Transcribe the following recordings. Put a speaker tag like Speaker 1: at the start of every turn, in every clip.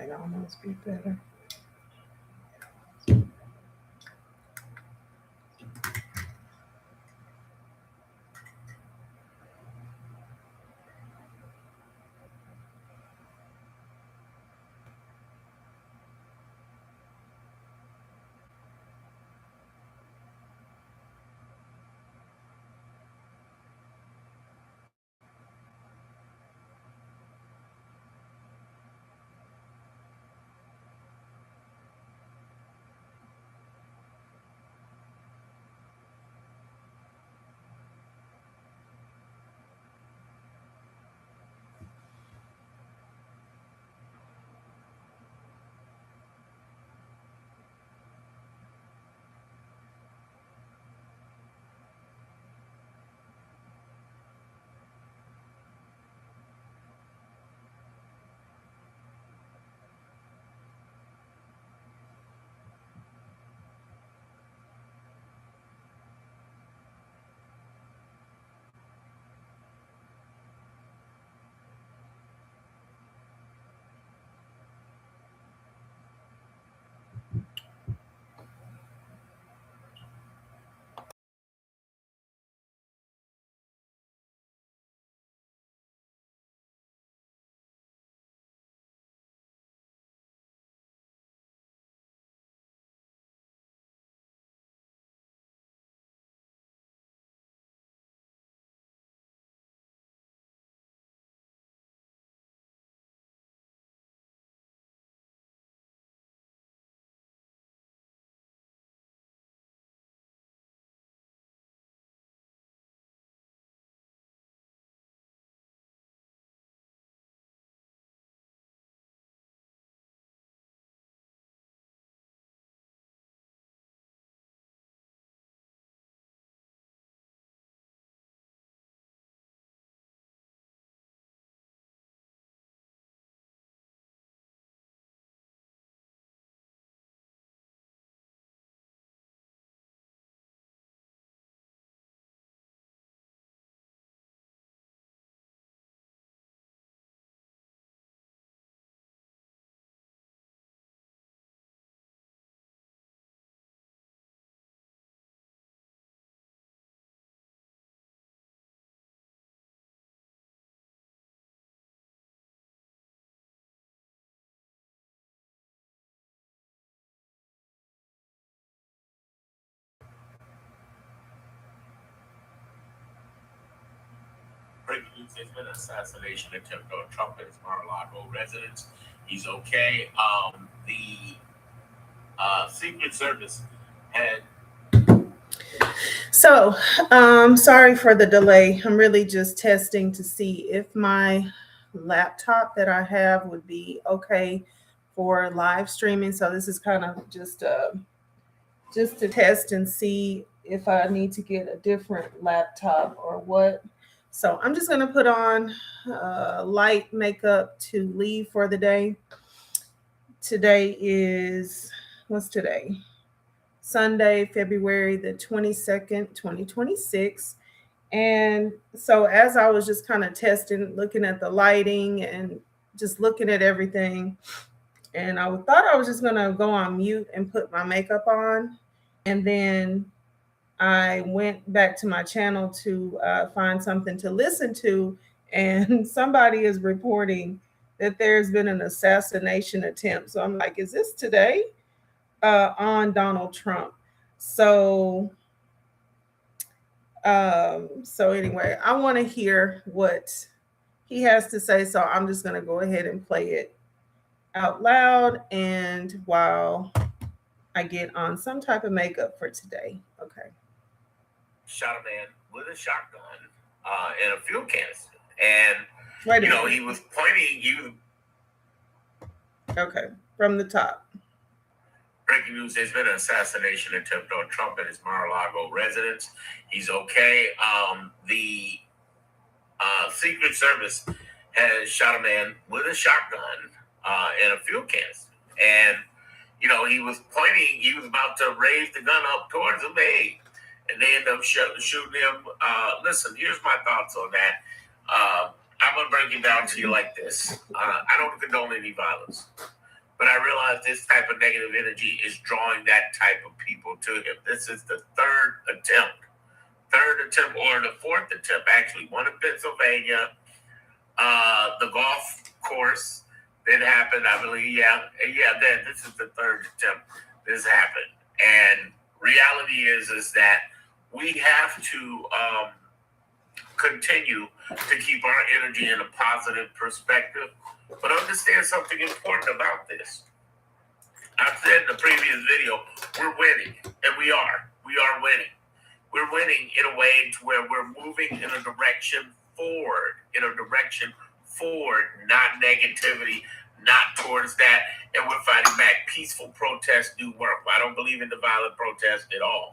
Speaker 1: might almost be better.
Speaker 2: Breaking news: there's been an assassination attempt on Trump at his Mar-a-Lago residence. He's okay. The Secret Service had. So,
Speaker 1: Sorry for the delay. I'm really just testing to see if my laptop that I have would be okay for live streaming. So this is kind of just to test and see if I need to get a different laptop or what. So I'm just gonna put on light makeup to leave for the day. Today is what's today? Sunday, February the 22nd, 2026. And so, as I was just kind of testing, looking at the lighting and just looking at everything, and I thought I was just going to go on mute and put my makeup on. And then I went back to my channel to find something to listen to. And somebody is reporting that there's been an assassination attempt. So I'm like, is this today on Donald Trump? So so anyway, I want to hear what he has to say. So I'm just going to go ahead and play it out loud and while I get on some type of makeup for today. Okay.
Speaker 2: Shot a man with a shotgun and a fuel canister. And, he was pointing,
Speaker 1: Okay, from the top.
Speaker 2: Breaking news: there's been an assassination attempt on Trump at his Mar-a-Lago residence. He's okay. The Secret Service has shot a man with a shotgun and a fuel canister. And, he was pointing, he was about to raise the gun up towards him, and they end up shooting him. Listen, here's my thoughts on that. I'm going to break it down to you like this. I don't condone any violence. but I realize this type of negative energy is drawing that type of people to him. This is the third attempt, or the fourth attempt, actually. One in Pennsylvania, the golf course that happened, I believe. This is the third attempt this happened. And reality is that we have to continue to keep our energy in a positive perspective, but understand something important about this. I've said in the previous video, we're winning, and we are. We are winning. We're winning in a way to where we're moving in a direction forward, not negativity, not towards that, and we're fighting back. Peaceful protests do work. I don't believe in the violent protest at all.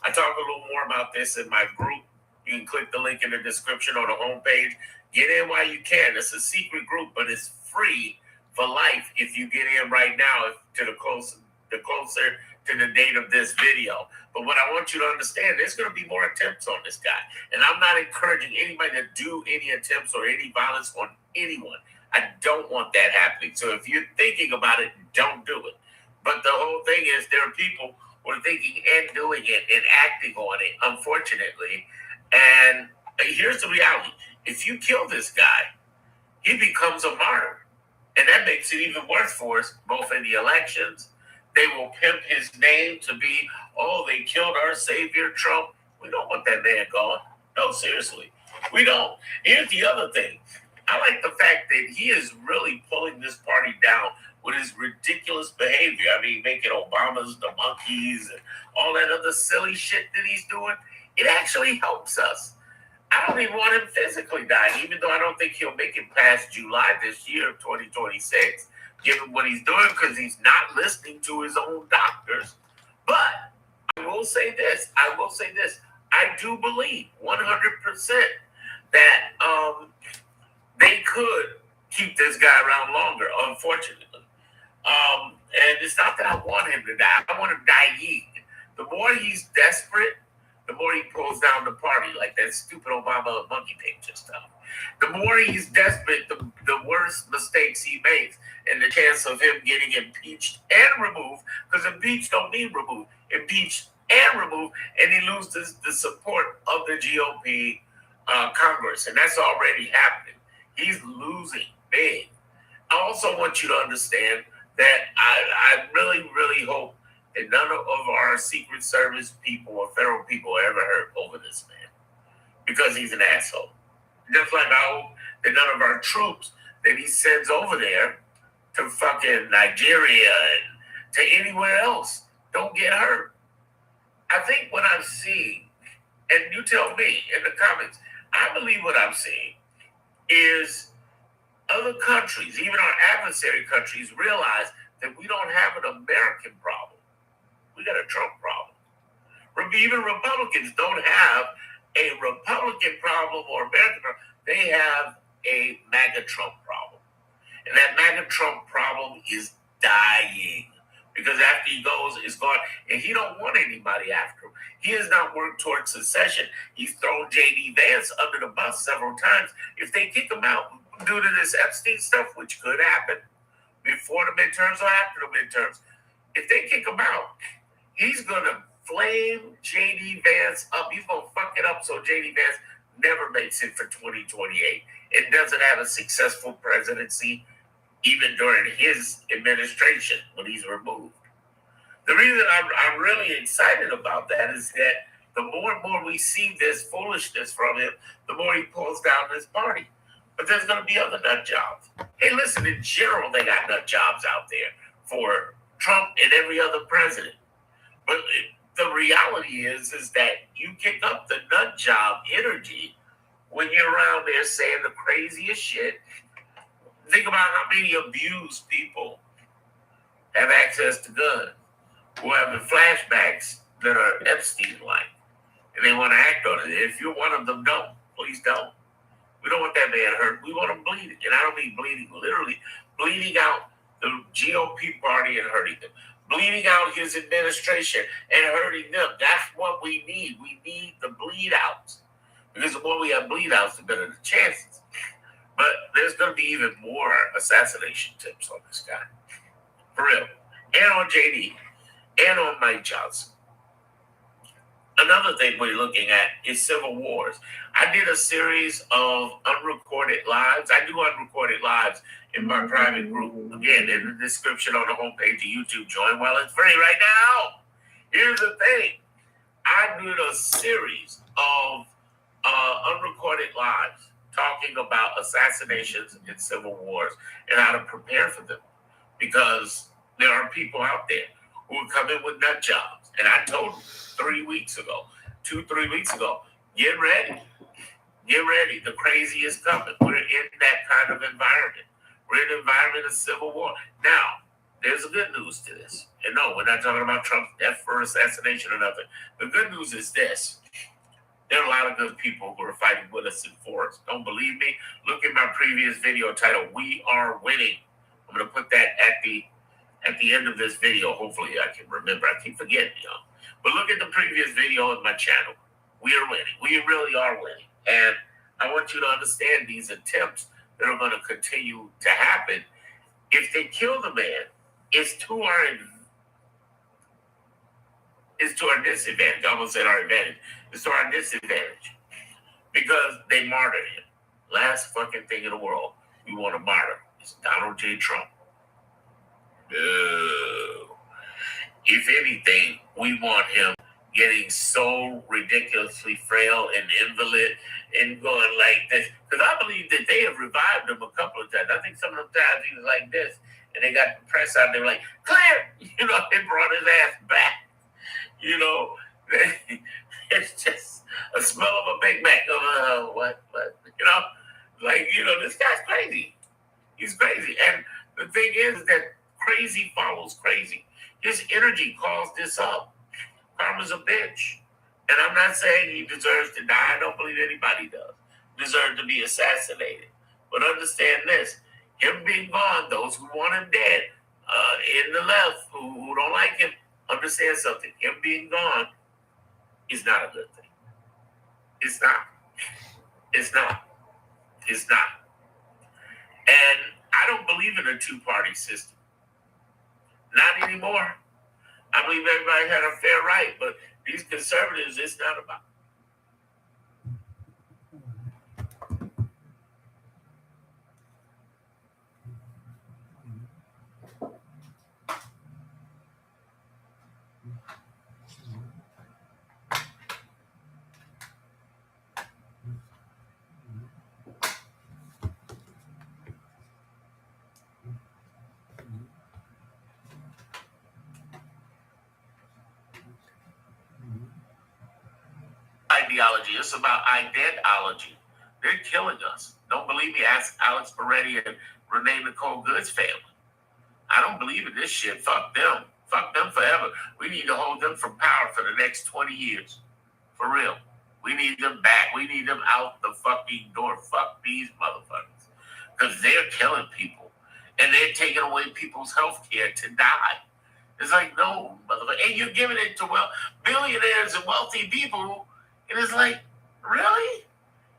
Speaker 2: I talk a little more about this in my group. You can click the link in the description or the homepage. Get in while you can. It's a secret group, but it's free for life if you get in right now to the closer to the date of this video. But what I want you to understand, there's going to be more attempts on this guy. And I'm not encouraging anybody to do any attempts or any violence on anyone. I don't want that happening. So if you're thinking about it, don't do it. But the whole thing is there are people who are thinking and doing it and acting on it, unfortunately. And here's the reality. If you kill this guy, he becomes a martyr. And that makes it even worse for us, both in the elections. They will pimp his name to be, oh, they killed our savior, Trump. We don't want that man gone. No, seriously. We don't. Here's the other thing. I like the fact that he is really pulling this party down with his ridiculous behavior. I mean, making Obamas the monkeys and all that other silly shit that he's doing. It actually helps us. I don't even want him physically dying, even though I don't think he'll make it past July this year of 2026, given what he's doing, because he's not listening to his own doctors. But I will say this. I do believe 100% that they could keep this guy around longer, unfortunately. And it's not that I want him to die. I want him dying. The more he's desperate, the more he pulls down the party, like that stupid Obama monkey picture stuff. The more he's desperate, the worse mistakes he makes, and the chance of him getting impeached and removed, because impeached don't mean removed, impeached and removed, and he loses the support of the GOP Congress, and that's already happening. He's losing big. I also want you to understand that I really, really hope that none of our Secret Service people or federal people are ever hurt over this man, because he's an asshole. Just like I hope that none of our troops that he sends over there to fucking Nigeria and to anywhere else don't get hurt. I think what I'm seeing, and you tell me in the comments, I believe what I'm seeing is other countries, even our adversary countries, realize that we don't have an American problem. We got a Trump problem. Even Republicans don't have a Republican problem or American problem. They have a MAGA Trump problem. And that MAGA Trump problem is dying. Because after he goes, it's gone. And he don't want anybody after him. He has not worked towards secession. He's thrown J.D. Vance under the bus several times. If they kick him out due to this Epstein stuff, which could happen before the midterms or after the midterms, if they kick him out, he's going to flame J.D. Vance up. He's going to fuck it up so J.D. Vance never makes it for 2028 and doesn't have a successful presidency even during his administration when he's removed. The reason I'm really excited about that is that the more and more we see this foolishness from him, the more he pulls down this party. But there's going to be other nut jobs. Hey, listen, in general, they got nut jobs out there for Trump and every other president. But the reality is that you kick up the nut job energy when you're around there saying the craziest shit. Think about how many abused people have access to guns, who have the flashbacks that are Epstein-like, and they want to act on it. If you're one of them, don't. Please don't. We don't want that man hurt. We want him bleeding. And I don't mean bleeding literally. Bleeding out the GOP party and hurting them. Bleeding out his administration and hurting them. That's what we need. We need the bleed outs. Because the more we have bleed outs, the better the chances. But there's going to be even more assassination tips on this guy. For real. And on JD. And on Mike Johnson. Another thing we're looking at is civil wars. I did a series of unrecorded lives. I do unrecorded lives in my private group. Again, in the description on the homepage of YouTube. Join while it's free right now. Here's the thing. I did a series of unrecorded lives talking about assassinations and civil wars and how to prepare for them. Because there are people out there who will come in with nut jobs. And I told them 3 weeks ago, 3 weeks ago, get ready. Get ready. The crazy is coming. We're in that kind of environment. We're in an environment of civil war. Now, there's a good news to this. And no, we're not talking about Trump's death for assassination or nothing. The good news is this. There are a lot of good people who are fighting with us and for us. Don't believe me? Look at my previous video titled, We Are Winning. I'm going to put that at the end of this video. Hopefully I can remember. I keep forgetting, y'all. But look at the previous video on my channel. We are winning. We really are winning. And I want you to understand these attempts that are going to continue to happen. If they kill the man, it's to our disadvantage. I almost said our advantage. It's to our disadvantage. Because they martyred him. Last fucking thing in the world we want to martyr is Donald J. Trump. No. If anything, we want him getting so ridiculously frail and invalid and going like this. Because I believe that they have revived him a couple of times. I think some of the times he was like this, and they got the press out. They were like, "Claire," they brought his ass back. It's just a smell of a Big Mac. What? This guy's crazy. He's crazy. And the thing is that crazy follows crazy. His energy caused this up. Karma's a bitch. And I'm not saying he deserves to die. I don't believe anybody does. Deserve to be assassinated. But understand this. Him being gone, those who want him dead, in the left, who don't like him, understand something. Him being gone is not a good thing. It's not. It's not. It's not. And I don't believe in a two-party system. Not anymore. I believe everybody had a fair right, but these conservatives, it's not about. Ideology. It's about identiology. They're killing us. Don't believe me? Ask Alex Peretti and Renee Nicole Good's family. I don't believe in this shit. Fuck them. Fuck them forever. We need to hold them from power for the next 20 years. For real. We need them back. We need them out the fucking door. Fuck these motherfuckers. Because they're killing people. And they're taking away people's health care to die. It's like, no, motherfucker. And you're giving it to billionaires and wealthy people. And it's like, really?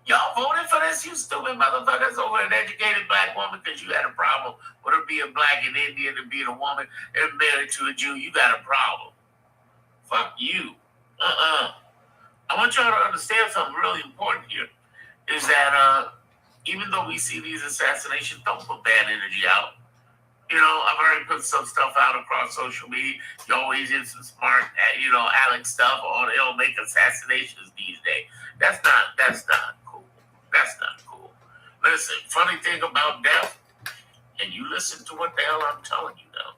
Speaker 2: Y'all voted for this, you stupid motherfuckers, over an educated black woman because you had a problem with her being black and Indian and being a woman and married to a Jew. You got a problem. Fuck you. I want y'all to understand something really important here. Is that even though we see these assassinations, don't put bad energy out. I've already put some stuff out across social media. You always in some smart, Alex stuff, or they'll make assassinations these days. That's not cool. That's not cool. Listen, funny thing about death, and you listen to what the hell I'm telling you now.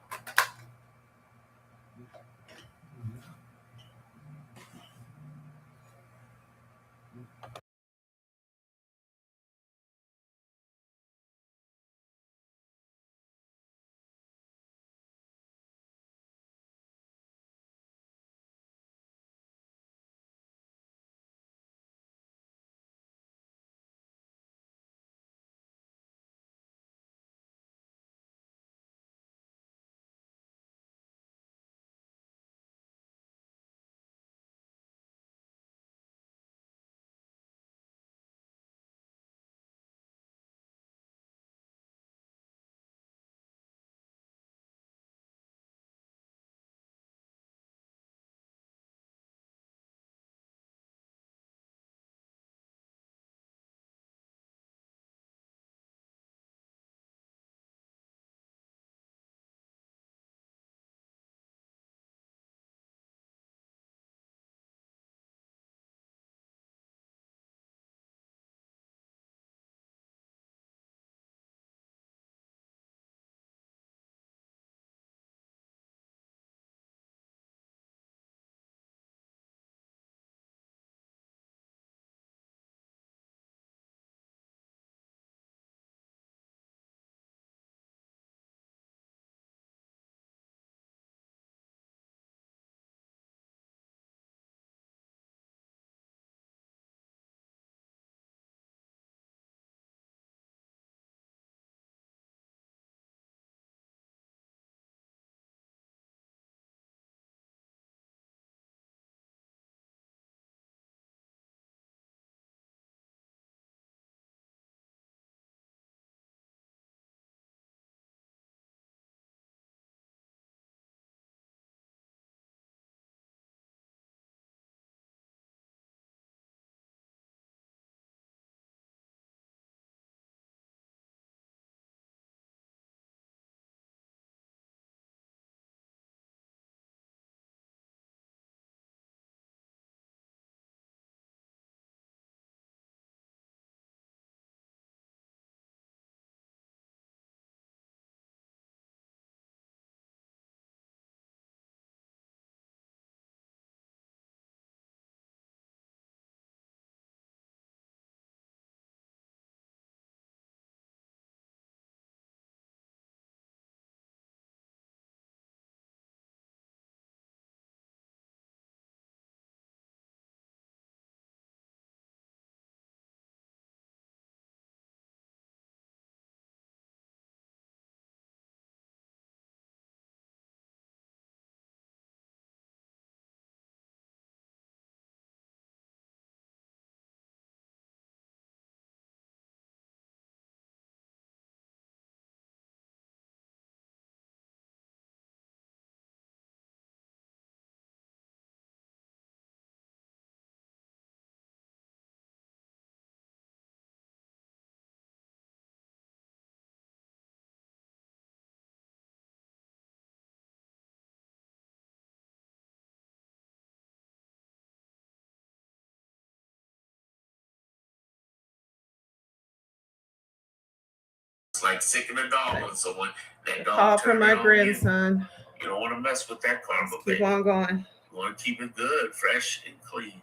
Speaker 2: like sicking a dog on someone. That dog
Speaker 1: Call from my
Speaker 2: turned on you.
Speaker 1: grandson.
Speaker 2: You don't want to mess with that karma,
Speaker 1: Let's keep
Speaker 2: baby.
Speaker 1: on going.
Speaker 2: You want to keep it good, fresh, and clean.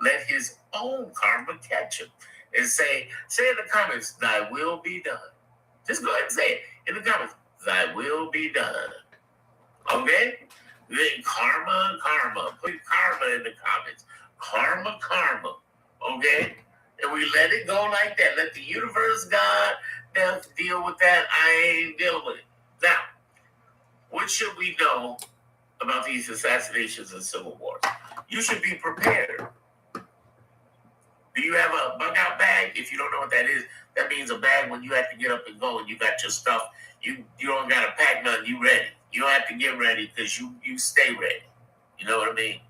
Speaker 2: Let his own karma catch him. And say in the comments, thy will be done. Just go ahead and say it in the comments, thy will be done. Okay? Then karma. Put karma in the comments. Karma. Okay? And we let it go like that. Let the universe, God, deal with that. I ain't dealing with it. Now, what should we know about these assassinations and civil wars? You should be prepared. Do you have a bug out bag? If you don't know what that is, that means a bag when you have to get up and go and you got your stuff. You don't got to pack nothing. You ready. You don't have to get ready because you stay ready. You know what I mean?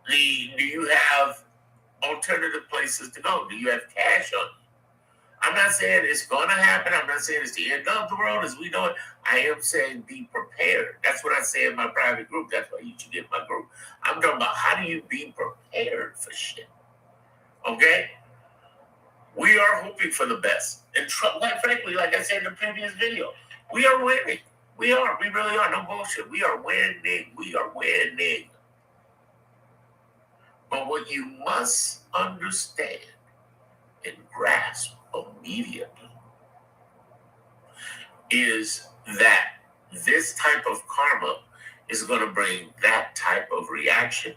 Speaker 2: Do you have alternative places to go? Do you have cash on you? I'm not saying it's going to happen. I'm not saying it's the end of the world as we know it. I am saying be prepared. That's what I say in my private group. That's why you should get my group. I'm talking about how do you be prepared for shit. Okay? We are hoping for the best. And quite frankly, like I said in the previous video, we are winning. We are. We really are. No bullshit. We are winning. We are winning. But what you must understand and grasp immediately is that this type of karma is going to bring that type of reaction,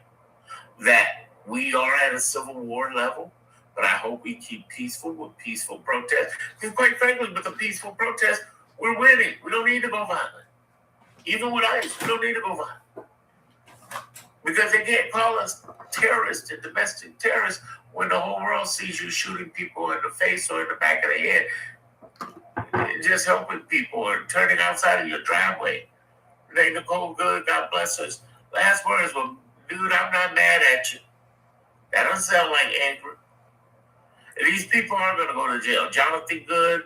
Speaker 2: that we are at a civil war level, but I hope we keep peaceful with peaceful protest. Because quite frankly, with the peaceful protest, we're winning. We don't need to go violent. Even with ICE, we don't need to go violent. Because they can't call us terrorists and domestic terrorists when the whole world sees you shooting people in the face or in the back of the head. And just helping people or turning outside of your driveway. Hey, Nicole Good, God bless us. Last words were, dude, I'm not mad at you. That doesn't sound like anger. And these people aren't going to go to jail. Jonathan Good,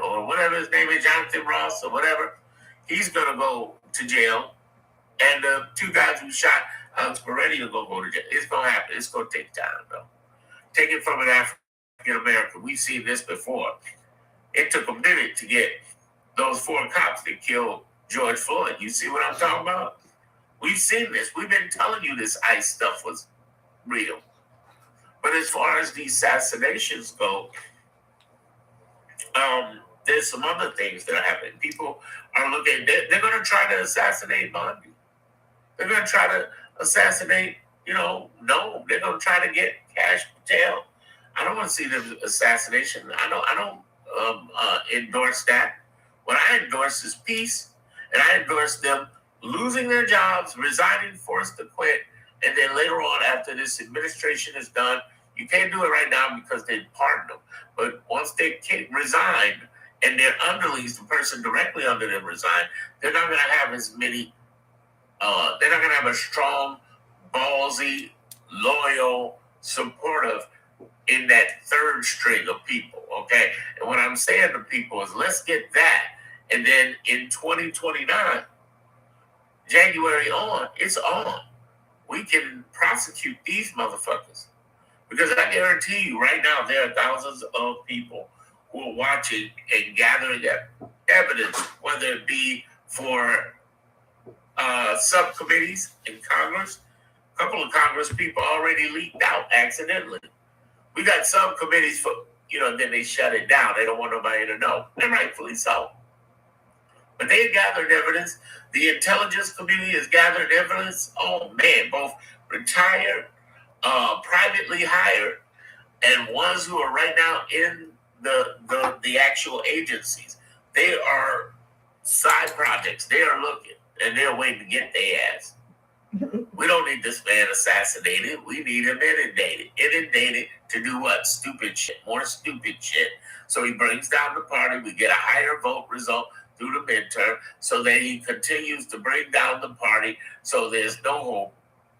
Speaker 2: or whatever his name is, Jonathan Ross or whatever, he's going to go to jail. And the two guys who shot Alex Peretti are going to go to jail. It's going to happen. It's going to take time, though. Take it from an African American. We've seen this before. It took a minute to get those 4 cops that killed George Floyd. You see what I'm talking about? We've seen this. We've been telling you this ICE stuff was real. But as far as the assassinations go, there's some other things that are happening. People are looking, they're going to try to assassinate Bundy. They're going to try to assassinate, they're going to try to get Cash Patel. I don't want to see them assassination. I don't endorse that. What I endorse is peace, and I endorse them losing their jobs, resigning, forced to quit, and then later on, after this administration is done, you can't do it right now because they pardoned them. But once they resign and their underlings, the person directly under them resign, they're not going to have as many, they're not going to have a strong, ballsy, loyal, supportive in that third string of people, okay? And what I'm saying to people is let's get that. And then in 2029, January on, it's on. We can prosecute these motherfuckers. Because I guarantee you right now, there are thousands of people who are watching and gathering evidence, whether it be for subcommittees in Congress. A couple of Congress people already leaked out accidentally. We got subcommittees for, then they shut it down. They don't want nobody to know. And rightfully so. But they gathered evidence. The intelligence community has gathered evidence. Oh, man, both retired, privately hired, and ones who are right now in the actual agencies. They are side projects. They are looking, and they're waiting to get their ass. We don't need this man assassinated. We need him inundated. Inundated to do what? Stupid shit. More stupid shit. So he brings down the party. We get a higher vote result through the midterm so that he continues to bring down the party so there's no hope.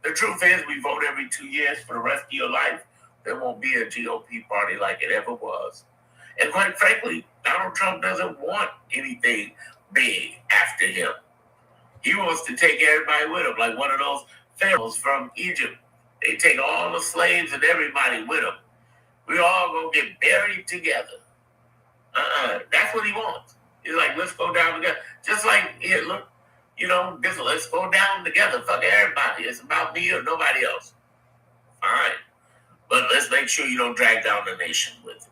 Speaker 2: The truth is we vote every 2 years for the rest of your life. There won't be a GOP party like it ever was. And quite frankly, Donald Trump doesn't want anything big after him. He wants to take everybody with him, like one of those pharaohs from Egypt. They take all the slaves and everybody with them. We all gonna get buried together. That's what he wants. He's like, let's go down together. Just like, here, look, let's go down together. Fuck everybody. It's about me or nobody else. Fine. But let's make sure you don't drag down the nation with it.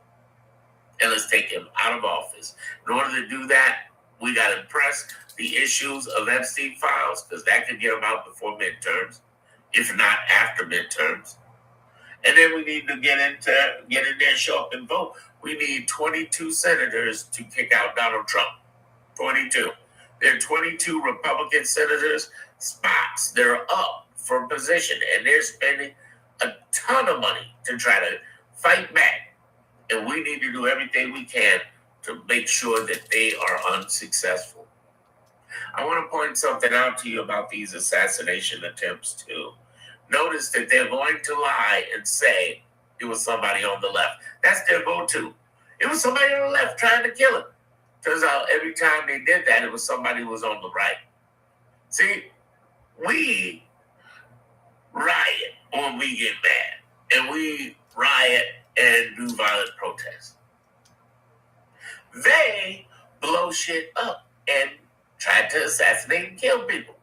Speaker 2: And let's take him out of office. In order to do that, we got to press the issues of Epstein files, because that could get him out before midterms, if not after midterms. And then we need to get in there, show up and vote. We need 22 senators to kick out Donald Trump. 22. There are 22 Republican senators spots. They're up for position, and they're spending a ton of money to try to fight back. And we need to do everything we can to make sure that they are unsuccessful. I want to point something out to you about these assassination attempts, too. Notice that they're going to lie and say it was somebody on the left. That's their go-to. It was somebody on the left trying to kill him. Turns out every time they did that, it was somebody who was on the right. See, we riot when we get mad. And we riot and do violent protests. They blow shit up and try to assassinate and kill people.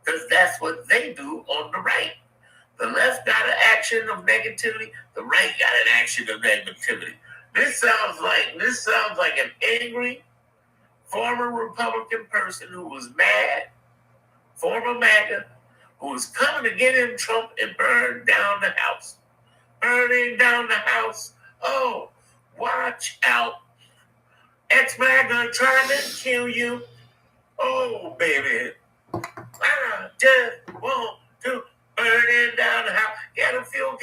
Speaker 2: Because that's what they do on the right. The left got an action of negativity. The right got an action of negativity. This sounds like an angry former Republican person who was mad, former MAGA, who was coming to get in Trump and burn down the house. Burning down the house. Oh, watch out. Ex-MAGA trying to kill you. Oh, baby. I just want to burn it down the house. Get a fuel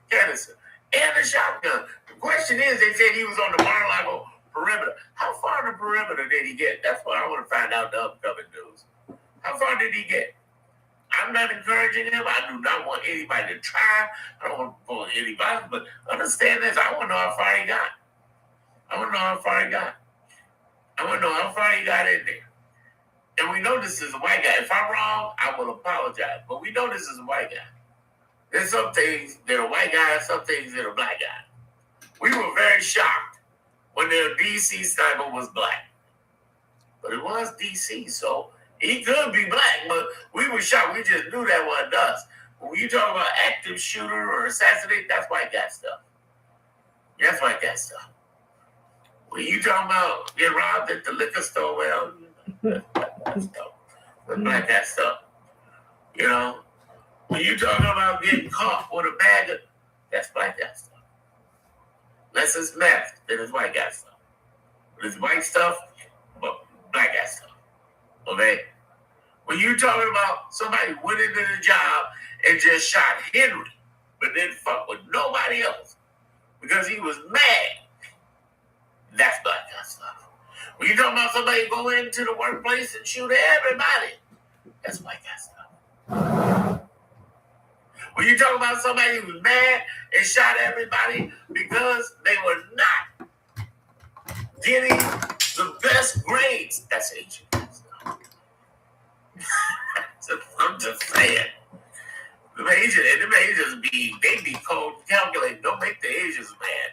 Speaker 2: canister and a shotgun. The question is, they said he was on the Mar-a-Lago perimeter. How far on the perimeter did he get? That's what I want to find out in the upcoming news. How far did he get? I'm not encouraging him. I do not want anybody to try. I don't want to pull any violence, but understand this. I want to know how far he got. I want to know how far he got. I want to know how far he got in there. And we know this is a white guy. If I'm wrong, I will apologize. But we know this is a white guy. There's some things that are white guys, some things that are black guys. We were very shocked when their DC sniper was black. But it was DC, so he could be black, but we were shocked. We just knew that wasn't us. When you talk about active shooter or assassinate, that's white guy stuff. That's white guy stuff. When you talking about get robbed at the liquor store, well, that's black guy stuff. That's black guy stuff. You know? When you talking about getting caught with a bag, that's black guy stuff. Unless it's meth, then it's white guy stuff. When it's white stuff, but black guy stuff. Okay? When you talking about somebody went into the job and just shot Henry, but didn't fuck with nobody else because he was mad, that's black guy stuff. When you talking about somebody going into the workplace and shoot everybody, that's white guy stuff. When you talking about somebody who was mad and shot everybody because they were not getting the best grades, that's Asian stuff. I'm just saying. The Asians be cold calculating. Don't make the Asians mad.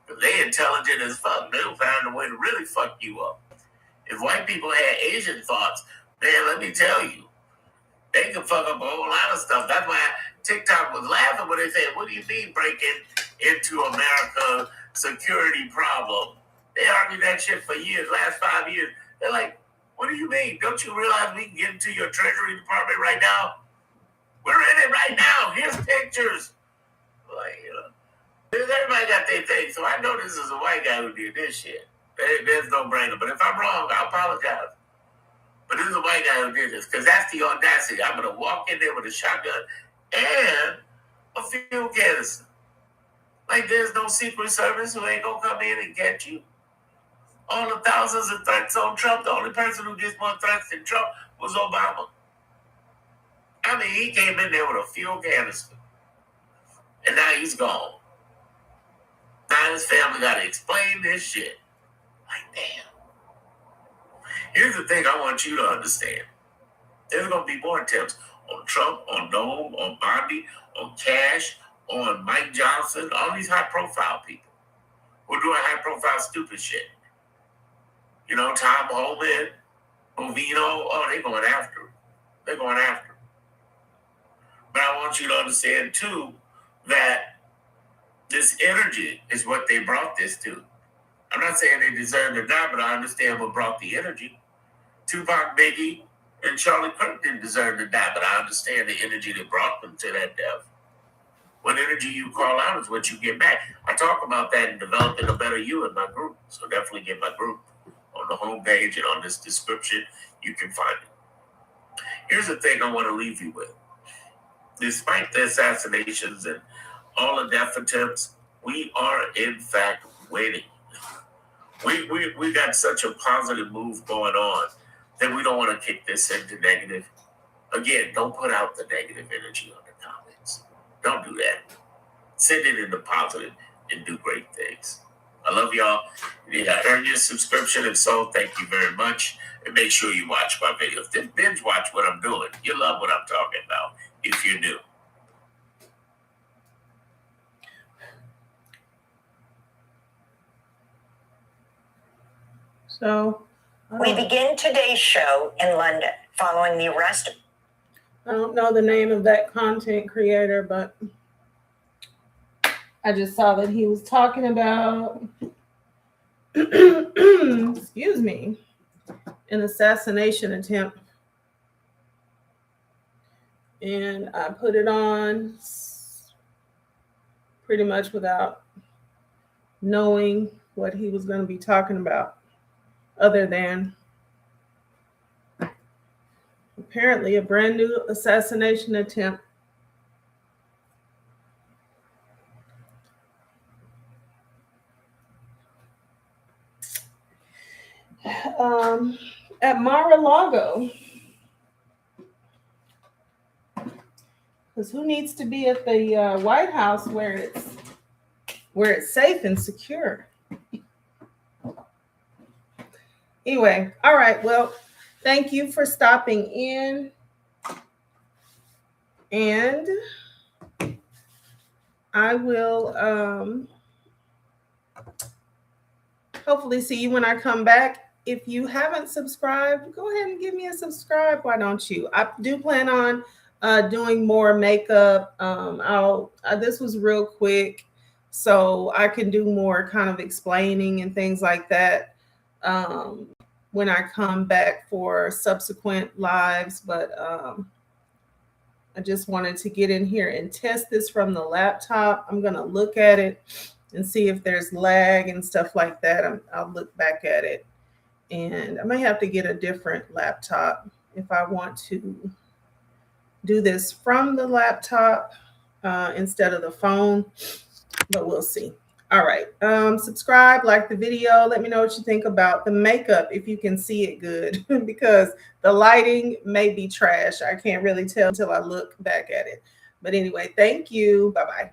Speaker 2: Because they intelligent as fuck. They'll find a way to really fuck you up. If white people had Asian thoughts, man, let me tell you, they can fuck up a whole lot of stuff. That's why TikTok was laughing when they said, what do you mean breaking into America security problem? They argued that shit for years, last 5 years. They're like, what do you mean? Don't you realize we can get into your Treasury Department right now? We're in it right now. Here's pictures. Like, everybody got their thing. So I know this is a white guy who did this shit. There's no brainer. But if I'm wrong, I apologize. But this is a white guy who did this. Because that's the audacity. I'm going to walk in there with a shotgun and a fuel canister. Like there's no Secret Service who ain't going to come in and get you. All the thousands of threats on Trump, the only person who gets more threats than Trump was Obama. I mean, he came in there with a fuel canister. And now he's gone. Now his family got to explain this shit. Like, damn. Here's the thing I want you to understand. There's going to be more attempts on Trump, on Noam, on Bondi, on Cash, on Mike Johnson, all these high-profile people or doing high profile stupid shit. You know, Tom Holman, Ovino, oh, they're going after him. They're going after him. But I want you to understand, too, that this energy is what they brought this to. I'm not saying they deserve to die, but I understand what brought the energy. Tupac, Biggie, and Charlie Kirk didn't deserve to die, but I understand the energy that brought them to that death. What energy you call out is what you get back. I talk about that in developing a better you in my group. So definitely get my group on the homepage and on this description. You can find it. Here's the thing I want to leave you with. Despite the assassinations and all the death attempts, we are in fact winning. We got such a positive move going on that we don't want to kick this into negative. Again, don't put out the negative energy on the comments. Don't do that. Send it in the positive and do great things. I love y'all. Yeah, earn your subscription. If so, thank you very much. And make sure you watch my videos. Then binge watch what I'm doing. You love what I'm talking about if you're new.
Speaker 1: So
Speaker 3: we begin today's show in London following the arrest.
Speaker 1: I don't know the name of that content creator, but I just saw that he was talking about, excuse me, an assassination attempt. And I put it on pretty much without knowing what he was going to be talking about, other than apparently a brand new assassination attempt. At Mar-a-Lago. Because who needs to be at the White House where it's safe and secure? Anyway, all right. Well, thank you for stopping in. And I will hopefully see you when I come back. If you haven't subscribed, go ahead and give me a subscribe. Why don't you? I do plan on doing more makeup. This was real quick, so I can do more kind of explaining and things like that when I come back for subsequent lives. But I just wanted to get in here and test this from the laptop. I'm going to look at it and see if there's lag and stuff like that. I'll look back at it. And I may have to get a different laptop if I want to do this from the laptop instead of the phone, but we'll see. All right. Subscribe, like the video. Let me know what you think about the makeup, if you can see it good, because the lighting may be trash. I can't really tell until I look back at it. But anyway, thank you. Bye-bye.